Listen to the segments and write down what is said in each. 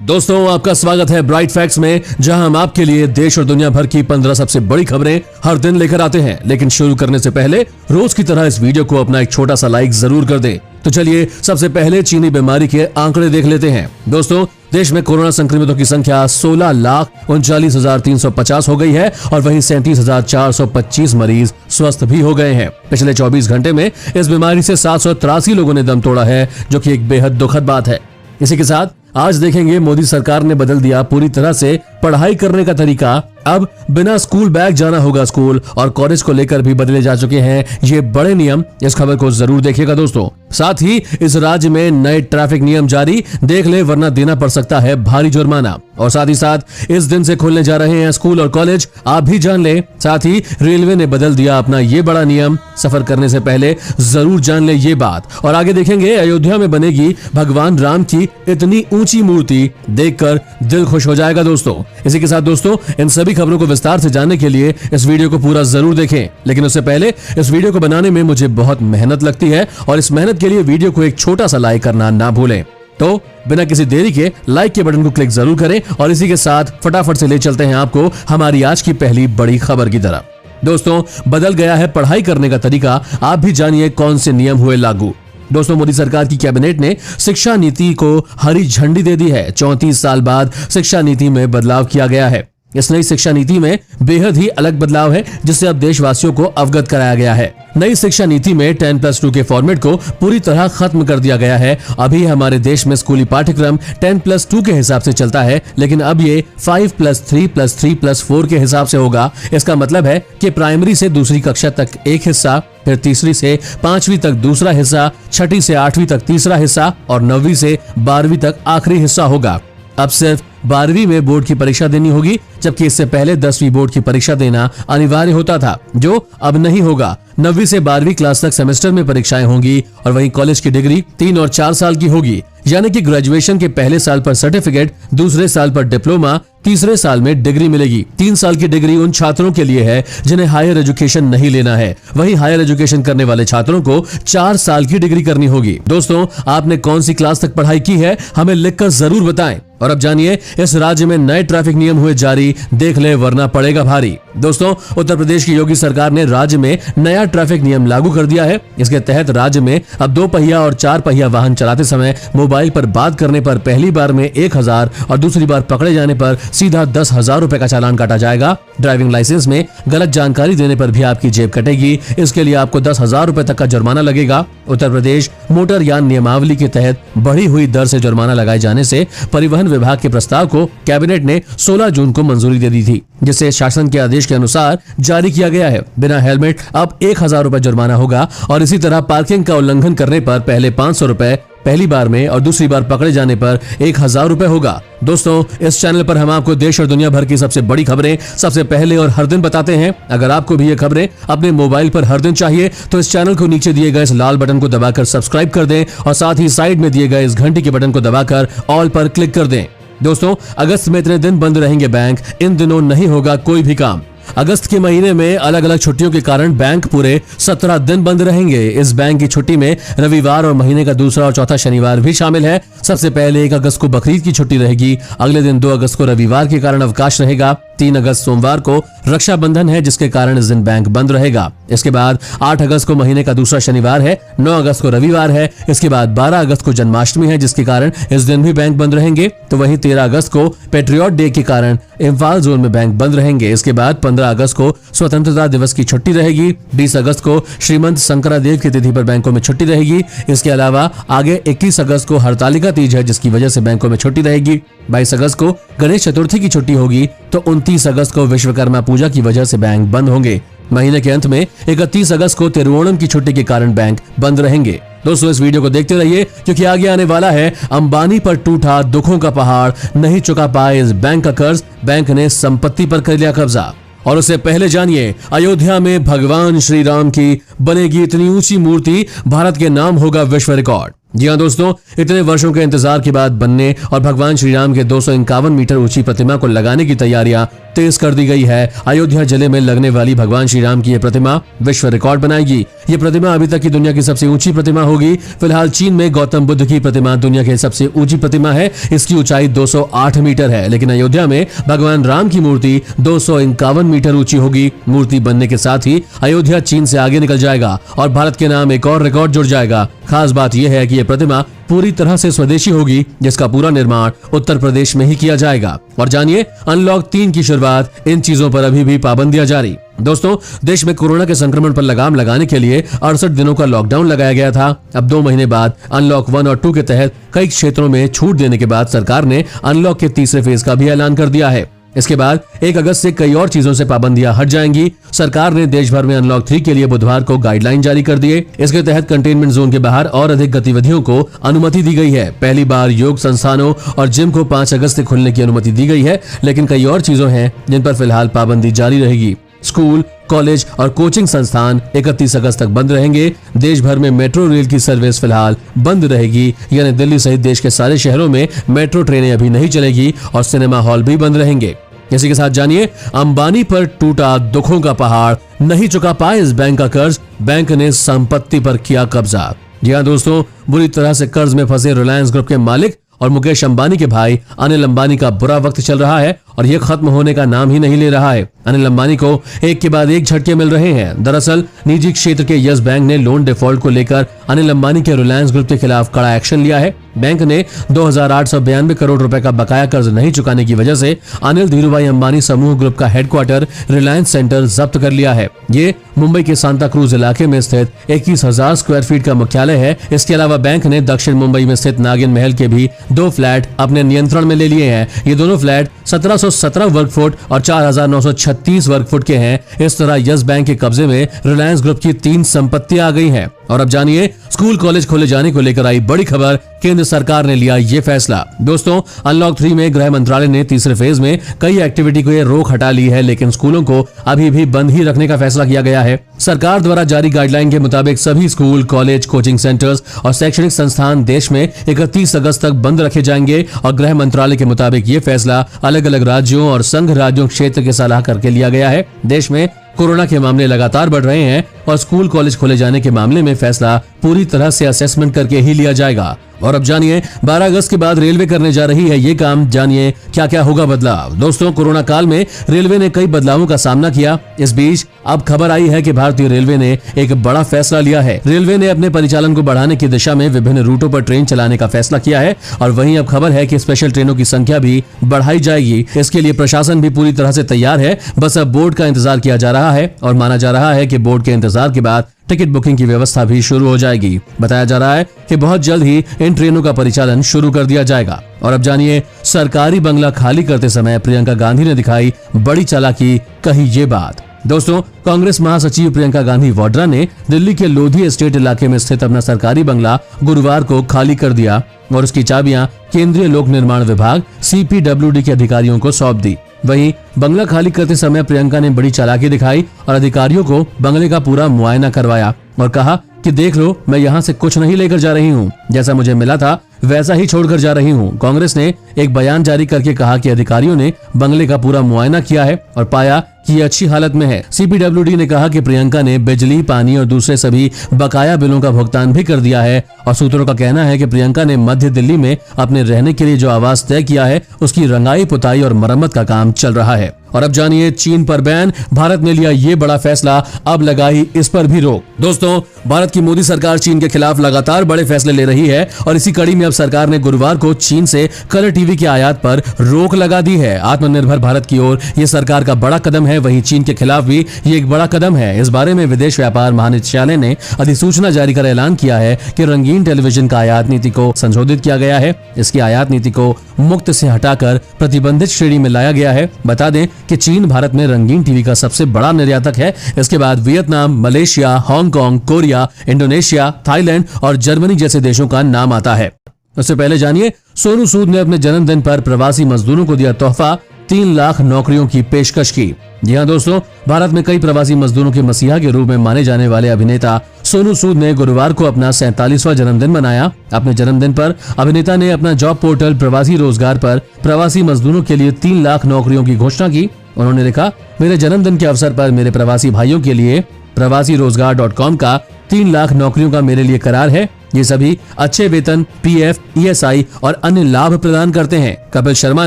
दोस्तों आपका स्वागत है ब्राइट फैक्ट्स में, जहां हम आपके लिए देश और दुनिया भर की 15 सबसे बड़ी खबरें हर दिन लेकर आते हैं। लेकिन शुरू करने से पहले रोज की तरह इस वीडियो को अपना एक छोटा सा लाइक जरूर कर दें। तो चलिए सबसे पहले चीनी बीमारी के आंकड़े देख लेते हैं। दोस्तों देश में कोरोना संक्रमितों की संख्या 16,39,350 हो गई है और वहीं 37,425 मरीज स्वस्थ भी हो गए हैं। पिछले 24 घंटे में इस बीमारी से 783 लोगों ने दम तोड़ा है, जो कि एक बेहद दुखद बात है। इसी के साथ आज देखेंगे मोदी सरकार ने बदल दिया पूरी तरह से पढ़ाई करने का तरीका। अब बिना स्कूल बैग जाना होगा स्कूल, और कॉलेज को लेकर भी बदले जा चुके हैं ये बड़े नियम। इस खबर को जरूर देखिएगा दोस्तों। साथ ही इस राज्य में नए ट्रैफिक नियम जारी, देख ले वरना देना पड़ सकता है भारी जुर्माना। और साथ ही साथ इस दिन से खुलने जा रहे हैं स्कूल और कॉलेज, आप भी जान ले। साथ ही रेलवे ने बदल दिया अपना ये बड़ा नियम, सफर करने से पहले जरूर जान ले ये बात। और आगे देखेंगे अयोध्या में बनेगी भगवान राम की इतनी ऊंची मूर्ति, देखकर दिल खुश हो जाएगा दोस्तों। इसी के साथ दोस्तों इन सभी खबरों को विस्तार से जानने के लिए इस वीडियो को पूरा जरूर देखें। लेकिन उससे पहले इस वीडियो को बनाने में मुझे बहुत मेहनत लगती है, और इस मेहनत के लिए वीडियो को एक छोटा सा लाइक करना ना भूलें। तो बिना किसी देरी के लाइक के बटन को क्लिक जरूर करें, और इसी के साथ फटाफट से ले चलते हैं आपको हमारी आज की पहली बड़ी खबर की तरफ। दोस्तों बदल गया है पढ़ाई करने का तरीका, आप भी जानिए कौन से नियम हुए लागू। दोस्तों मोदी सरकार की कैबिनेट ने शिक्षा नीति को हरी झंडी दे दी है। 34 साल बाद शिक्षा नीति में बदलाव किया गया है। इस नई शिक्षा नीति में बेहद ही अलग बदलाव है, जिससे अब देशवासियों को अवगत कराया गया है। नई शिक्षा नीति में 10+2 के फॉर्मेट को पूरी तरह खत्म कर दिया गया है। अभी हमारे देश में स्कूली पाठ्यक्रम 10+2 के हिसाब से चलता है, लेकिन अब ये 5+3+3+4 के हिसाब से होगा। इसका मतलब है कि प्राइमरी से दूसरी कक्षा तक एक हिस्सा, फिर तीसरी से 5वीं तक दूसरा हिस्सा, छठी से 8वीं तक तीसरा हिस्सा और 9वीं से 12वीं तक आखिरी हिस्सा होगा। अब सिर्फ 12वीं में बोर्ड की परीक्षा देनी होगी, जबकि इससे पहले 10वीं बोर्ड की परीक्षा देना अनिवार्य होता था, जो अब नहीं होगा। 9वीं से 12वीं क्लास तक सेमेस्टर में परीक्षाएं होंगी, और वहीं कॉलेज की डिग्री 3 और 4 साल की होगी। यानी कि ग्रेजुएशन के पहले साल पर सर्टिफिकेट, दूसरे साल पर डिप्लोमा, तीसरे साल में डिग्री मिलेगी। 3 साल की डिग्री उन छात्रों के लिए है जिन्हें हायर एजुकेशन नहीं लेना है। वहीं हायर एजुकेशन करने वाले छात्रों को 4 साल की डिग्री करनी होगी। दोस्तों आपने कौन सी क्लास तक पढ़ाई की है, हमें लिखकर जरूर बताएं। और अब जानिए इस राज्य में नए ट्रैफिक नियम हुए जारी, देख ले वरना पड़ेगा भारी। दोस्तों उत्तर प्रदेश की योगी सरकार ने राज्य में नया ट्रैफिक नियम लागू कर दिया है। इसके तहत राज्य में अब 2 पहिया और 4 पहिया वाहन चलाते समय मोबाइल पर बात करने पर पहली बार में 1,000 और दूसरी बार पकड़े जाने पर सीधा 10,000 रुपए का चालान काटा जाएगा। ड्राइविंग लाइसेंस में गलत जानकारी देने पर भी आपकी जेब कटेगी। इसके लिए आपको 10,000 रुपए तक का जुर्माना लगेगा। उत्तर प्रदेश मोटर यान नियमावली के तहत बढ़ी हुई दर से जुर्माना लगाए जाने से परिवहन विभाग के प्रस्ताव को कैबिनेट ने 16 जून को मंजूरी दे दी थी, जिसे शासन के आदेश के अनुसार जारी किया गया है। बिना हेलमेट अब 1,000 रुपए जुर्माना होगा, और इसी तरह पार्किंग का उल्लंघन करने पर पहले 500 रुपए पहली बार में और दूसरी बार पकड़े जाने पर 1,000 रुपए होगा। दोस्तों इस चैनल पर हम आपको देश और दुनिया भर की सबसे बड़ी खबरें सबसे पहले और हर दिन बताते हैं। अगर आपको भी ये खबरें अपने मोबाइल पर हर दिन चाहिए तो इस चैनल को नीचे दिए गए इस लाल बटन को दबाकर सब्सक्राइब कर दें, और साथ ही साइड में दिए गए इस घंटी के बटन को दबाकर ऑल पर क्लिक कर दें। दोस्तों अगस्त में इतने दिन बंद रहेंगे बैंक, इन दिनों नहीं होगा कोई भी काम। अगस्त के महीने में अलग अलग छुट्टियों के कारण बैंक पूरे 17 दिन बंद रहेंगे। इस बैंक की छुट्टी में रविवार और महीने का दूसरा और चौथा शनिवार भी शामिल है। सबसे पहले 1 अगस्त को बकरीद की छुट्टी रहेगी। अगले दिन 2 अगस्त को रविवार के कारण अवकाश रहेगा। 3 अगस्त सोमवार को रक्षाबंधन है, जिसके कारण इस दिन बैंक बंद रहेगा। इसके बाद 8 अगस्त को महीने का दूसरा शनिवार है। 9 अगस्त को रविवार है। इसके बाद 12 अगस्त को जन्माष्टमी है, जिसके कारण इस दिन भी बैंक बंद रहेंगे। तो वहीं 13 अगस्त को पेट्रियट डे के कारण इम्फाल जोन में बैंक बंद रहेंगे। इसके बाद 15 अगस्त को स्वतंत्रता दिवस की छुट्टी रहेगी। 20 अगस्त को श्रीमंत शंकरादेव की तिथि पर बैंकों में छुट्टी रहेगी। इसके अलावा आगे 21 अगस्त को हरतालिका तीज है, जिसकी वजह से बैंकों में छुट्टी रहेगी। 22 अगस्त को गणेश चतुर्थी की छुट्टी होगी। तो 29 अगस्त को विश्वकर्मा पूजा की वजह से बैंक बंद होंगे। महीने के अंत में 31 अगस्त को तिरुवोणम की छुट्टी के कारण बैंक बंद रहेंगे। दोस्तों इस वीडियो को देखते रहिए, क्योंकि आगे आने वाला है अंबानी पर टूटा दुखों का पहाड़, नहीं चुका पाए इस बैंक का कर्ज, बैंक ने संपत्ति पर कर लिया कब्जा। और उससे पहले जानिए अयोध्या में भगवान श्री राम की बनेगी इतनी ऊंची मूर्ति, भारत के नाम होगा विश्व रिकॉर्ड। जी हाँ दोस्तों, इतने वर्षों के इंतजार के बाद बनने और भगवान श्री राम के 251 मीटर ऊंची प्रतिमा को लगाने की तैयारियां तेज कर दी गई है। अयोध्या जिले में लगने वाली भगवान श्री राम की यह प्रतिमा विश्व रिकॉर्ड बनाएगी। ये प्रतिमा अभी तक की दुनिया की सबसे ऊंची प्रतिमा होगी। फिलहाल चीन में गौतम बुद्ध की प्रतिमा दुनिया की सबसे ऊंची प्रतिमा है। इसकी ऊंचाई 208 मीटर है, लेकिन अयोध्या में भगवान राम की मूर्ति 251 मीटर ऊंची होगी। मूर्ति बनने के साथ ही अयोध्या चीन से आगे निकल जाएगा और भारत के नाम एक और रिकॉर्ड जुड़ जाएगा। खास बात यह है कि यह प्रतिमा पूरी तरह से स्वदेशी होगी, जिसका पूरा निर्माण उत्तर प्रदेश में ही किया जाएगा। और जानिए अनलॉक 3 की शुरुआत, इन चीजों पर अभी भी पाबंदियां जारी। दोस्तों, देश में कोरोना के संक्रमण पर लगाम लगाने के लिए 68 दिनों का लॉकडाउन लगाया गया था। अब 2 महीने बाद अनलॉक 1 और 2 के तहत कई क्षेत्रों में छूट देने के बाद सरकार ने अनलॉक के तीसरे फेज का भी ऐलान कर दिया है। इसके बाद 1 अगस्त से कई और चीजों से पाबंदियां हट जाएंगी। सरकार ने देश भर में अनलॉक 3 के लिए बुधवार को गाइडलाइन जारी कर दिए। इसके तहत कंटेनमेंट जोन के बाहर और अधिक गतिविधियों को अनुमति दी गई है। पहली बार योग संस्थानों और जिम को 5 अगस्त से खुलने की अनुमति दी गई है, लेकिन कई और चीजों हैं जिन पर फिलहाल पाबंदी जारी रहेगी। स्कूल, कॉलेज और कोचिंग संस्थान 31 अगस्त तक बंद रहेंगे। देश भर में मेट्रो रेल की सर्विस फिलहाल बंद रहेगी, यानी दिल्ली सहित देश के सारे शहरों में मेट्रो ट्रेनें अभी नहीं चलेगी और सिनेमा हॉल भी बंद रहेंगे। इसी के साथ जानिए अंबानी पर टूटा दुखों का पहाड़, नहीं चुका पाए इस बैंक का कर्ज, बैंक ने संपत्ति पर किया कब्जा। जी हाँ दोस्तों, बुरी तरह से कर्ज में फंसे रिलायंस ग्रुप के मालिक और मुकेश अंबानी के भाई अनिल अंबानी का बुरा वक्त चल रहा है और यह खत्म होने का नाम ही नहीं ले रहा है। अनिल अंबानी को एक के बाद एक झटके मिल रहे हैं। दरअसल निजी क्षेत्र के यस बैंक ने लोन डिफॉल्ट को लेकर अनिल अंबानी के रिलायंस ग्रुप के खिलाफ कड़ा एक्शन लिया है। बैंक ने 2892 करोड़ रुपए का बकाया कर्ज नहीं चुकाने की वजह से अनिल धीरूभाई अंबानी समूह ग्रुप का हेडक्वार्टर रिलायंस सेंटर जब्त कर लिया है। ये मुंबई के सांता क्रूज इलाके में स्थित 21,000 स्क्वायर फीट का मुख्यालय है। इसके अलावा बैंक ने दक्षिण मुंबई में स्थित नागिन महल के भी 2 फ्लैट अपने नियंत्रण में ले लिए हैं। ये दोनों फ्लैट 1717 वर्ग फुट और 4936 वर्ग फुट के हैं। इस तरह यस बैंक के कब्जे में रिलायंस ग्रुप की 3 संपत्तियां आ गई हैं। और अब जानिए स्कूल कॉलेज खोले जाने को लेकर आई बड़ी खबर, केंद्र सरकार ने लिया ये फैसला। दोस्तों, अनलॉक 3 में गृह मंत्रालय ने तीसरे फेज में कई एक्टिविटी को ये रोक हटा ली है, लेकिन स्कूलों को अभी भी बंद ही रखने का फैसला किया गया है। सरकार द्वारा जारी गाइडलाइन के मुताबिक सभी स्कूल, कॉलेज, कोचिंग सेंटर्स और शैक्षणिक संस्थान देश में 31 अगस्त तक बंद रखे जाएंगे। और गृह मंत्रालय के मुताबिक ये फैसला अलग अलग राज्यों और संघ राज्यों क्षेत्र के सलाह करके लिया गया है। देश में कोरोना के मामले लगातार बढ़ रहे हैं और स्कूल कॉलेज खोले जाने के मामले में फैसला पूरी तरह से असेसमेंट करके ही लिया जाएगा। और अब जानिए 12 अगस्त के बाद रेलवे करने जा रही है ये काम, जानिए क्या क्या होगा बदलाव। दोस्तों, कोरोना काल में रेलवे ने कई बदलावों का सामना किया। इस बीच अब खबर आई है कि भारतीय रेलवे ने एक बड़ा फैसला लिया है। रेलवे ने अपने परिचालन को बढ़ाने की दिशा में विभिन्न रूटों पर ट्रेन चलाने का फैसला किया है और वहीं अब खबर है कि स्पेशल ट्रेनों की संख्या भी बढ़ाई जाएगी। इसके लिए प्रशासन भी पूरी तरह से तैयार है, बस अब बोर्ड का इंतजार किया जा रहा है और माना जा रहा है कि बोर्ड के इंतजार के बाद टिकट बुकिंग की व्यवस्था भी शुरू हो जाएगी। बताया जा रहा है कि बहुत जल्द ही इन ट्रेनों का परिचालन शुरू कर दिया जाएगा। और अब जानिए सरकारी बंगला खाली करते समय प्रियंका गांधी ने दिखाई बड़ी चालाकी, कही ये बात। दोस्तों, कांग्रेस महासचिव प्रियंका गांधी वाड्रा ने दिल्ली के लोधी एस्टेट इलाके में स्थित अपना सरकारी बंगला गुरुवार को खाली कर दिया और उसकी चाबियां केंद्रीय लोक निर्माण विभाग CPWD के अधिकारियों को सौंप दी। वहीं बंगला खाली करते समय प्रियंका ने बड़ी चालाकी दिखाई और अधिकारियों को बंगले का पूरा मुआयना करवाया और कहा कि देख लो, मैं यहाँ से कुछ नहीं लेकर जा रही हूँ, जैसा मुझे मिला था वैसा ही छोड़कर जा रही हूँ। कांग्रेस ने एक बयान जारी करके कहा कि अधिकारियों ने बंगले का पूरा मुआयना किया है और पाया कि ये अच्छी हालत में है। CPWD ने कहा कि प्रियंका ने बिजली, पानी और दूसरे सभी बकाया बिलों का भुगतान भी कर दिया है और सूत्रों का कहना है कि प्रियंका ने मध्य दिल्ली में अपने रहने के लिए जो आवास तय किया है उसकी रंगाई, पुताई और मरम्मत का काम चल रहा है। और अब जानिए चीन पर बैन, भारत ने लिया ये बड़ा फैसला, अब लगाई इस पर भी रोक। दोस्तों, भारत की मोदी सरकार चीन के खिलाफ लगातार बड़े फैसले ले रही है और इसी कड़ी में अब सरकार ने गुरुवार को चीन से कलर टीवी के आयात पर रोक लगा दी है। आत्मनिर्भर भारत की ओर ये सरकार का बड़ा कदम है, वहीं चीन के खिलाफ भी ये एक बड़ा कदम है। इस बारे में विदेश व्यापार महानिदेशालय ने अधिसूचना जारी कर ऐलान किया है कि रंगीन टेलीविजन का आयात नीति को संशोधित किया गया है। इसकी आयात नीति को मुक्त से हटाकर प्रतिबंधित श्रेणी में लाया गया है। बता दें कि चीन भारत में रंगीन टीवी का सबसे बड़ा निर्यातक है। इसके बाद Vietnam, Malaysia, Hong Kong, Korea, Indonesia, Thailand और जर्मनी जैसे देशों का नाम आता है। उससे पहले जानिए सोनू सूद ने अपने जन्मदिन पर प्रवासी मजदूरों को दिया तोहफा, 3 लाख नौकरियों की पेशकश की। जी हाँ दोस्तों, भारत में कई प्रवासी मजदूरों के मसीहा के रूप में माने जाने वाले अभिनेता सोनू सूद ने गुरुवार को अपना 47वां जन्मदिन मनाया। अपने जन्मदिन पर अभिनेता ने अपना जॉब पोर्टल प्रवासी रोजगार पर प्रवासी मजदूरों के लिए 3 लाख नौकरियों की घोषणा की। उन्होंने लिखा, मेरे जन्मदिन के अवसर पर मेरे प्रवासी भाइयों के लिए प्रवासीरोजगार.com का 3 लाख नौकरियों का मेरे लिए करार है। ये सभी अच्छे वेतन, पीएफ, ईएसआई और अन्य लाभ प्रदान करते हैं। कपिल शर्मा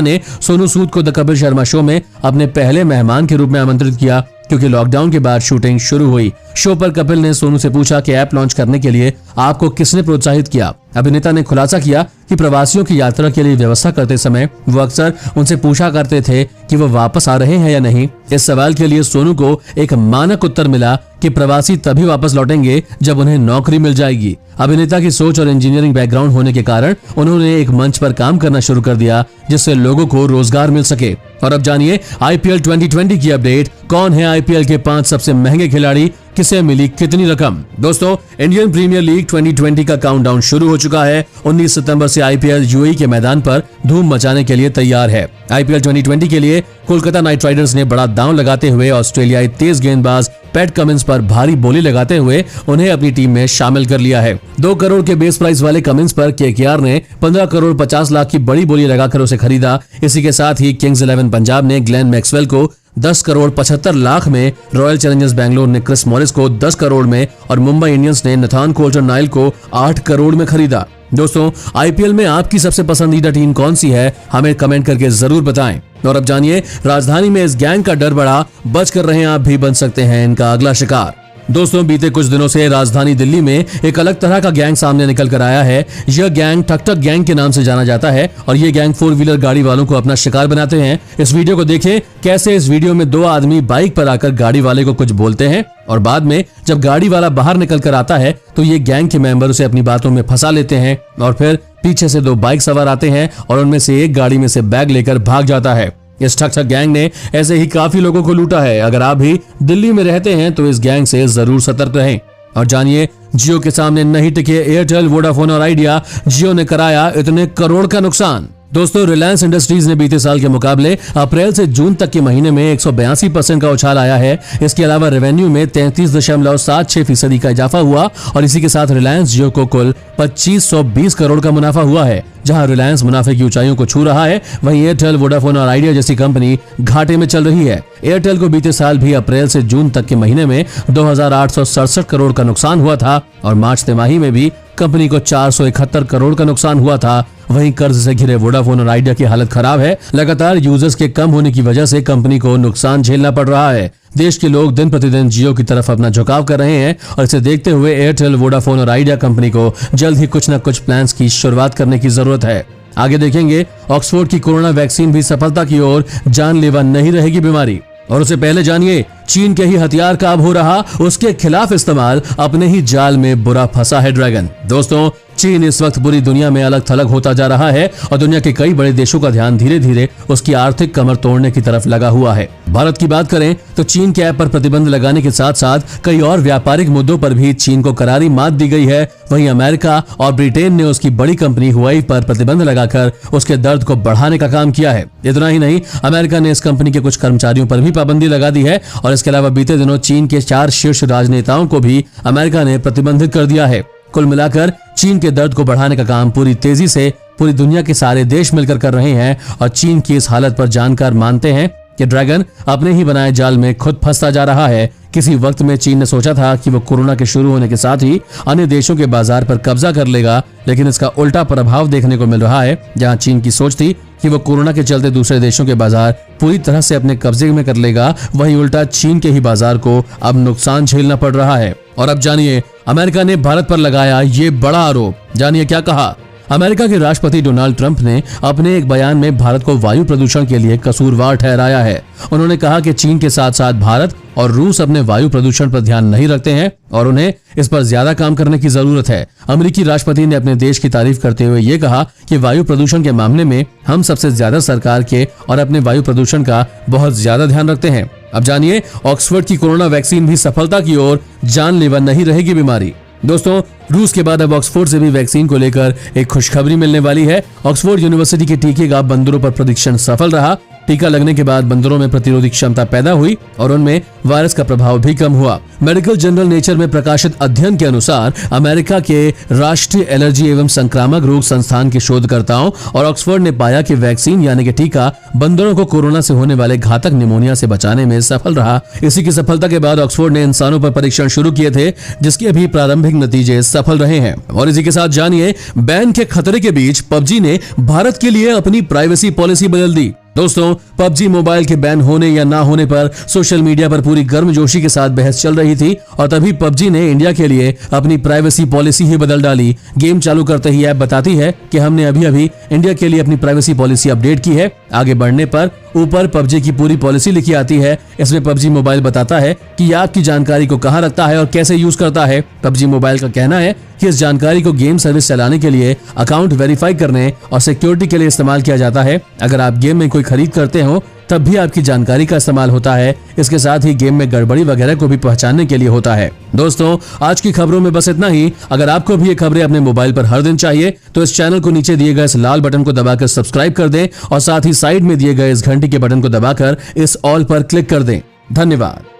ने सोनू सूद को द कपिल शर्मा शो में अपने पहले मेहमान के रूप में आमंत्रित किया, क्योंकि लॉकडाउन के बाद शूटिंग शुरू हुई। शो पर कपिल ने सोनू से पूछा कि ऐप लॉन्च करने के लिए आपको किसने प्रोत्साहित किया। अभिनेता ने खुलासा किया कि प्रवासियों की यात्रा के लिए व्यवस्था करते समय वो अक्सर उनसे पूछा करते थे कि वो वापस आ रहे हैं या नहीं। इस सवाल के लिए सोनू को एक मानक उत्तर मिला कि प्रवासी तभी वापस लौटेंगे जब उन्हें नौकरी मिल जाएगी। अभिनेता की सोच और इंजीनियरिंग बैकग्राउंड होने के कारण उन्होंने एक मंच पर काम करना शुरू कर दिया, जिससे लोगों को रोजगार मिल सके। और अब जानिए आईपीएल 2020 की अपडेट। कौन है आईपीएल के 5 सबसे महंगे खिलाड़ी, किसे मिली कितनी रकम। दोस्तों, इंडियन प्रीमियर लीग 2020 का काउंटडाउन शुरू हो चुका है। 19 सितंबर से आईपीएल यूएई के मैदान पर धूम मचाने के लिए तैयार है। आईपीएल 2020 के लिए कोलकाता नाइट राइडर्स ने बड़ा दांव लगाते हुए ऑस्ट्रेलियाई तेज गेंदबाज पैट कमिंस पर भारी बोली लगाते हुए उन्हें अपनी टीम में शामिल कर लिया है। 2 करोड़ के बेस प्राइस वाले कमिंस पर केकेआर ने 15 करोड़ 50 लाख की बड़ी बोली लगाकर उसे खरीदा। इसी के साथ ही किंग्स 11 पंजाब ने ग्लेन मैक्सवेल को 10 करोड़ 75 लाख में, रॉयल चैलेंजर्स बैंगलोर ने क्रिस मॉरिस को 10 करोड़ में और मुंबई इंडियंस ने नथान कोल्टर-नाइल को 8 करोड़ में खरीदा। दोस्तों, आईपीएल में आपकी सबसे पसंदीदा टीम कौन सी है, हमें कमेंट करके जरूर बताएं। और अब जानिए, राजधानी में इस गैंग का डर बढ़ा, बच कर रहें, आप भी बन सकते हैं इनका अगला शिकार। दोस्तों, बीते कुछ दिनों से राजधानी दिल्ली में एक अलग तरह का गैंग सामने निकल कर आया है। यह गैंग ठक ठक गैंग के नाम से जाना जाता है और ये गैंग 4 व्हीलर गाड़ी वालों को अपना शिकार बनाते हैं। इस वीडियो को देखें, कैसे इस वीडियो में 2 आदमी बाइक पर आकर गाड़ी वाले को कुछ बोलते हैं और बाद में जब गाड़ी वाला बाहर निकल कर आता है तो ये गैंग के मेंबर उसे अपनी बातों में फंसा लेते हैं और फिर पीछे से 2 बाइक सवार आते हैं और उनमें से एक गाड़ी में से बैग लेकर भाग जाता है। इस ठक ठक गैंग ने ऐसे ही काफी लोगों को लूटा है। अगर आप भी दिल्ली में रहते हैं तो इस गैंग से जरूर सतर्क रहें। और जानिए, जियो के सामने नहीं टिके एयरटेल, वोडाफोन और आइडिया। जियो ने कराया इतने करोड़ का नुकसान। दोस्तों, रिलायंस इंडस्ट्रीज ने बीते साल के मुकाबले अप्रैल से जून तक के महीने में 182% का उछाल आया है। इसके अलावा रेवेन्यू में 33.76% का इजाफा हुआ और इसी के साथ रिलायंस जियो को कुल 2520 करोड़ का मुनाफा हुआ है। जहां रिलायंस मुनाफे की ऊंचाइयों को छू रहा है, वहीं एयरटेल, वोडाफोन और आइडिया जैसी कंपनी घाटे में चल रही है। एयरटेल को बीते साल भी अप्रैल से जून तक के महीने में 2867 करोड़ का नुकसान हुआ था और मार्च तिमाही में भी कंपनी को 471 करोड़ का नुकसान हुआ था। वहीं कर्ज से घिरे वोडाफोन और आइडिया की हालत खराब है। लगातार यूजर्स के कम होने की वजह से कंपनी को नुकसान झेलना पड़ रहा है। देश के लोग दिन प्रतिदिन जियो की तरफ अपना झुकाव कर रहे हैं और इसे देखते हुए एयरटेल, वोडाफोन और आइडिया कंपनी को जल्द ही कुछ न कुछ प्लान्स की शुरुआत करने की जरूरत है। आगे देखेंगे, ऑक्सफोर्ड की कोरोना वैक्सीन भी सफलता की ओर, जानलेवा नहीं रहेगी बीमारी। और उससे पहले जानिए, चीन के ही हथियार का अब हो रहा उसके खिलाफ इस्तेमाल, अपने ही जाल में बुरा फंसा है ड्रैगन। दोस्तों, चीन इस वक्त पूरी दुनिया में अलग थलग होता जा रहा है और दुनिया के कई बड़े देशों का ध्यान धीरे धीरे उसकी आर्थिक कमर तोड़ने की तरफ लगा हुआ है। भारत की बात करें तो चीन के ऐप पर प्रतिबंध लगाने के साथ साथ कई और व्यापारिक मुद्दों पर भी चीन को करारी मात दी गई है। वहीं अमेरिका और ब्रिटेन ने उसकी बड़ी कंपनी हुआई पर प्रतिबंध लगाकर उसके दर्द को बढ़ाने का काम किया है। इतना ही नहीं, अमेरिका ने इस कंपनी के कुछ कर्मचारियों पर भी पाबंदी लगा दी है और इसके अलावा बीते दिनों चीन के 4 शीर्ष राजनेताओं को भी अमेरिका ने प्रतिबंधित कर दिया है। कुल मिलाकर चीन के दर्द को बढ़ाने का काम पूरी तेजी से पूरी दुनिया के सारे देश मिलकर कर रहे हैं और चीन की इस हालत पर जानकार मानते हैं कि ड्रैगन अपने ही बनाए जाल में खुद फंसता जा रहा है। किसी वक्त में चीन ने सोचा था कि वो कोरोना के शुरू होने के साथ ही अन्य देशों के बाजार पर कब्जा कर लेगा, लेकिन इसका उल्टा प्रभाव देखने को मिल रहा है। जहां चीन की सोच थी कि वो कोरोना के चलते दूसरे देशों के बाजार पूरी तरह से अपने कब्जे में कर लेगा, वहीं उल्टा चीन के ही बाजार को अब नुकसान झेलना पड़ रहा है। और अब जानिए, अमेरिका ने भारत पर लगाया ये बड़ा आरोप। जानिए क्या कहा। अमेरिका के राष्ट्रपति डोनाल्ड ट्रंप ने अपने एक बयान में भारत को वायु प्रदूषण के लिए कसूरवार ठहराया है। उन्होंने कहा कि चीन के साथ साथ भारत और रूस अपने वायु प्रदूषण पर ध्यान नहीं रखते हैं और उन्हें इस पर ज्यादा काम करने की जरूरत है। अमेरिकी राष्ट्रपति ने अपने देश की तारीफ करते हुए ये कहा कि वायु प्रदूषण के मामले में हम सबसे ज्यादा सरकार के और अपने वायु प्रदूषण का बहुत ज्यादा ध्यान रखते हैं। अब जानिए, ऑक्सफोर्ड की कोरोना वैक्सीन भी सफलता की ओर, जानलेवा नहीं रहेगी बीमारी। दोस्तों, रूस के बाद अब ऑक्सफोर्ड से भी वैक्सीन को लेकर एक खुशखबरी मिलने वाली है। ऑक्सफोर्ड यूनिवर्सिटी के टीके का बंदरों पर परीक्षण सफल रहा। टीका लगने के बाद बंदरों में प्रतिरोधी क्षमता पैदा हुई और उनमें वायरस का प्रभाव भी कम हुआ। मेडिकल जर्नल नेचर में प्रकाशित अध्ययन के अनुसार अमेरिका के राष्ट्रीय एलर्जी एवं संक्रामक रोग संस्थान के शोधकर्ताओं और ऑक्सफोर्ड ने पाया कि वैक्सीन यानी कि टीका बंदरों को कोरोना से होने वाले घातक निमोनिया से बचाने में सफल रहा। इसी की सफलता के बाद ऑक्सफोर्ड ने इंसानों पर परीक्षण शुरू किए थे, जिसके अभी प्रारंभिक नतीजे सफल रहे हैं। और इसी के साथ जानिए, बैन के खतरे के बीच पबजी ने भारत के लिए अपनी प्राइवेसी पॉलिसी बदल दी। दोस्तों, पबजी मोबाइल के बैन होने या ना होने पर सोशल मीडिया पर पूरी गर्मजोशी के साथ बहस चल रही थी और तभी पबजी ने इंडिया के लिए अपनी प्राइवेसी पॉलिसी ही बदल डाली। गेम चालू करते ही ऐप बताती है कि हमने अभी इंडिया के लिए अपनी प्राइवेसी पॉलिसी अपडेट की है। आगे बढ़ने पर ऊपर पबजी की पूरी पॉलिसी लिखी आती है। इसमें पबजी मोबाइल बताता है कि आपकी जानकारी को कहां रखता है और कैसे यूज करता है। पबजी मोबाइल का कहना है कि इस जानकारी को गेम सर्विस चलाने के लिए, अकाउंट वेरीफाई करने और सिक्योरिटी के लिए इस्तेमाल किया जाता है। अगर आप गेम में कोई खरीद करते हो तब भी आपकी जानकारी का इस्तेमाल होता है। इसके साथ ही गेम में गड़बड़ी वगैरह को भी पहचानने के लिए होता है। दोस्तों, आज की खबरों में बस इतना ही। अगर आपको भी ये खबरें अपने मोबाइल पर हर दिन चाहिए तो इस चैनल को नीचे दिए गए इस लाल बटन को दबाकर सब्सक्राइब कर दें और साथ ही साइड में दिए गए इस घंटी के बटन को दबाकर इस ऑल पर क्लिक कर दें। धन्यवाद।